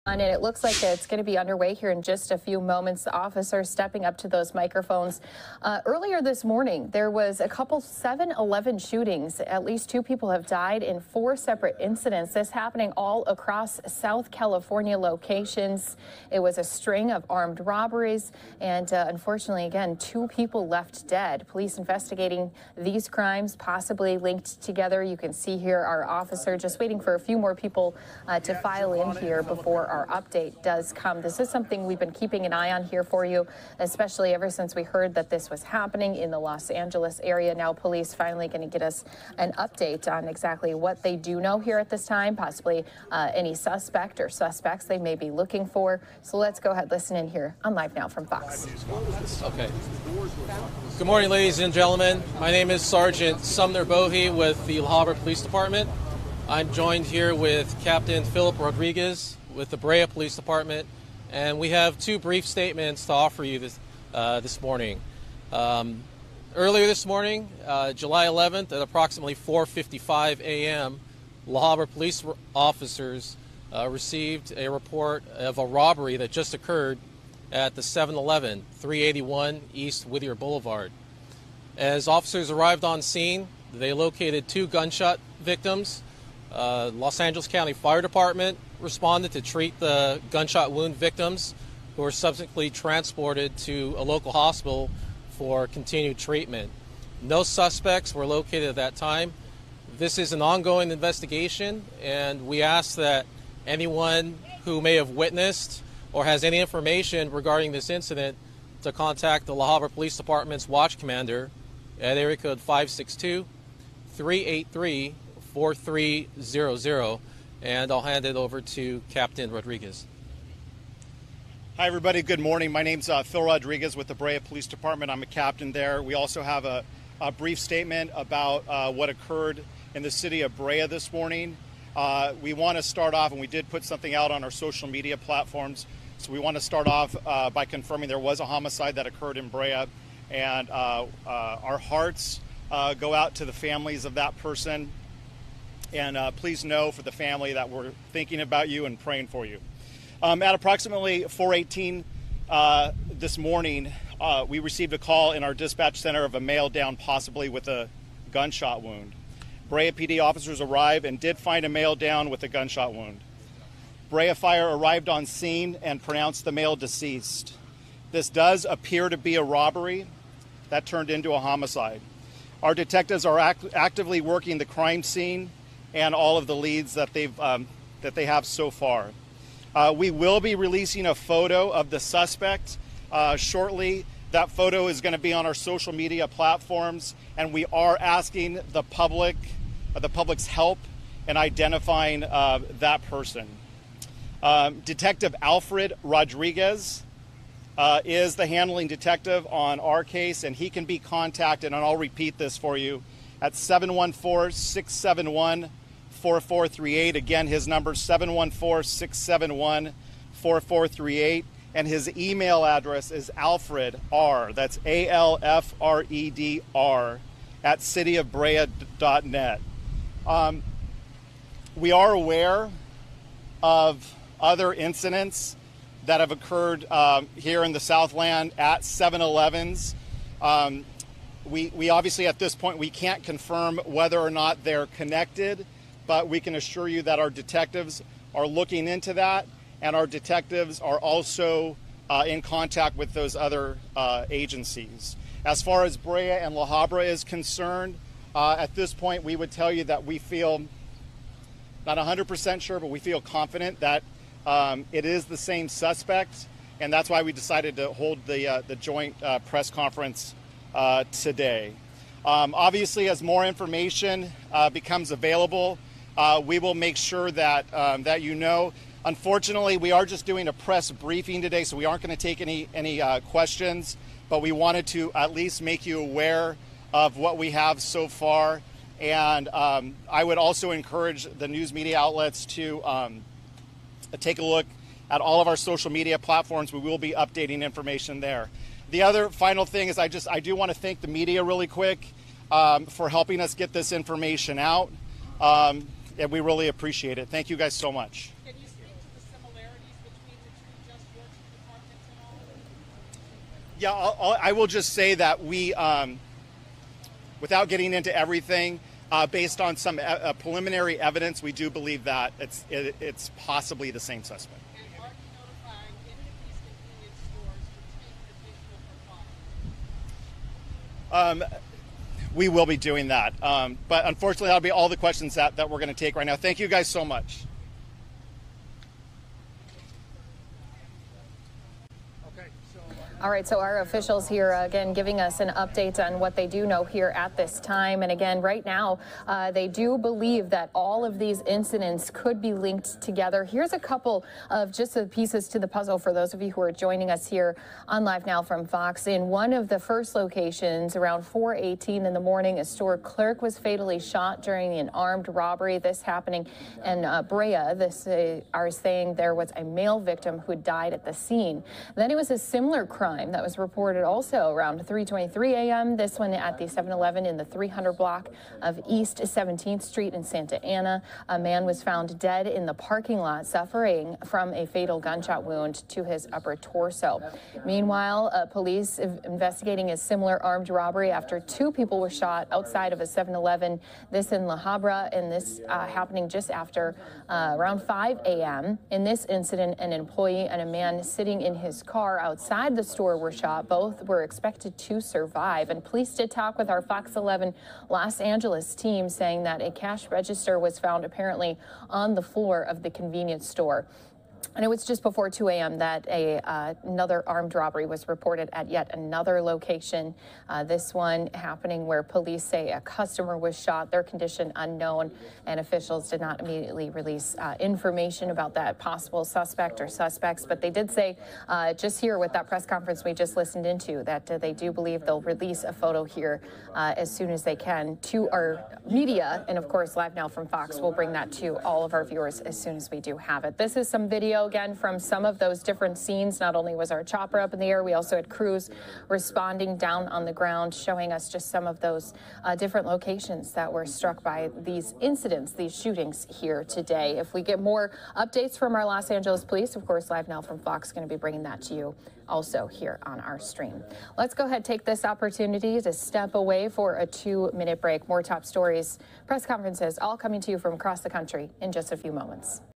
And it looks like it's going to be underway here in just a few moments. The officers stepping up to those microphones. Earlier this morning, there was a couple 7-Eleven shootings. At least 2 people have died in 4 separate incidents. This happening all across South California locations. It was a string of armed robberies. And unfortunately, again, 2 people left dead. Police investigating these crimes, possibly linked together. You can see here our officer just waiting for a few more people to file in here before our update does come. This is something we've been keeping an eye on here for you, especially ever since we heard that this was happening in the Los Angeles area. Now police finally going to get us an update on exactly what they do know here at this time, possibly any suspect or suspects they may be looking for. So let's go ahead, listen in here on Live Now from Fox. Okay. Good morning, ladies and gentlemen. My name is Sergeant Sumner Bohe with the La Habra Police Department. I'm joined here with Captain Philip Rodriguez with the Brea Police Department, and we have 2 brief statements to offer you this morning. Earlier this morning, July 11th, at approximately 4:55 a.m., La Habra police officers received a report of a robbery that just occurred at the 7-Eleven, 381 East Whittier Boulevard. As officers arrived on scene, they located 2 gunshot victims. Los Angeles County Fire Department responded to treat the gunshot wound victims, who were subsequently transported to a local hospital for continued treatment. No suspects were located at that time. This is an ongoing investigation, and we ask that anyone who may have witnessed or has any information regarding this incident to contact the La Habra Police Department's watch commander at area code 562-383-4300, and I'll hand it over to Captain Rodriguez. Hi everybody, good morning. My name's Phil Rodriguez with the Brea Police Department. I'm a captain there. We also have a brief statement about what occurred in the city of Brea this morning. We want to start off, and we did put something out on our social media platforms, so we want to start off by confirming there was a homicide that occurred in Brea, and our hearts go out to the families of that person. And please know for the family that we're thinking about you and praying for you. At approximately 4:18 this morning, we received a call in our dispatch center of a male down possibly with a gunshot wound. Brea PD officers arrived and did find a male down with a gunshot wound. Brea Fire arrived on scene and pronounced the male deceased. This does appear to be a robbery that turned into a homicide. Our detectives are actively working the crime scene and all of the leads that they have so far. We will be releasing a photo of the suspect shortly. That photo is going to be on our social media platforms, and we are asking the public's help in identifying that person. Detective Alfred Rodriguez is the handling detective on our case, and he can be contacted, and I'll repeat this for you, at 714-671-4438. Again, his number is 714-671-4438, and his email address is Alfred R. That's ALFREDR at cityofbrea.net. We are aware of other incidents that have occurred here in the Southland at 7-Elevens. We obviously at this point we can't confirm whether or not they're connected, but we can assure you that our detectives are looking into that, and our detectives are also in contact with those other agencies. As far as Brea and La Habra is concerned, at this point we would tell you that we feel not 100% sure, but we feel confident that it is the same suspect, and that's why we decided to hold the joint press conference today. Obviously, as more information becomes available, we will make sure that that you know. Unfortunately, we are just doing a press briefing today, so we aren't going to take any questions, but we wanted to at least make you aware of what we have so far. And I would also encourage the news media outlets to take a look at all of our social media platforms. We will be updating information there. The other final thing is I do want to thank the media really quick for helping us get this information out. And we really appreciate it. Thank you guys so much. Can you speak to the similarities Yeah, I will just say that we, without getting into everything, based on some preliminary evidence, we do believe that it's possibly the same suspect. And are you notifying any of these convenience stores to take additional precautions? We will be doing that. But unfortunately, that'll be all the questions that we're going to take right now. Thank you guys so much. All right, so our officials here again giving us an update on what they do know here at this time. And again, right now, they do believe that all of these incidents could be linked together. Here's a couple of just the pieces to the puzzle for those of you who are joining us here on Live Now from Fox. In one of the first locations, around 4:18 in the morning, a store clerk was fatally shot during an armed robbery. This happening in Brea. This are saying there was a male victim who died at the scene. Then it was a similar crime that was reported also around 3:23 a.m. This one at the 7-Eleven in the 300 block of East 17th Street in Santa Ana. A man was found dead in the parking lot, suffering from a fatal gunshot wound to his upper torso. Meanwhile, police investigating a similar armed robbery after two people were shot outside of a 7-Eleven. This in La Habra, and this happening just after around 5 a.m. In this incident, an employee and a man sitting in his car outside the store were shot. Both were expected to survive. And police did talk with our Fox 11 Los Angeles team, saying that a cash register was found apparently on the floor of the convenience store. And it was just before 2 a.m. that another armed robbery was reported at yet another location. This one happening where police say a customer was shot, their condition unknown, and officials did not immediately release information about that possible suspect or suspects. But they did say just here with that press conference we just listened into that they do believe they'll release a photo here as soon as they can to our media. And of course, Live Now from Fox will bring that to all of our viewers as soon as we do have it. This is some video again from some of those different scenes. Not only was our chopper up in the air, we also had crews responding down on the ground, showing us just some of those different locations that were struck by these incidents, these shootings here today. If we get more updates from our Los Angeles police, of course, Live Now from Fox is going to be bringing that to you also here on our stream. Let's go ahead and take this opportunity to step away for a 2-minute break. More top stories, press conferences, all coming to you from across the country in just a few moments.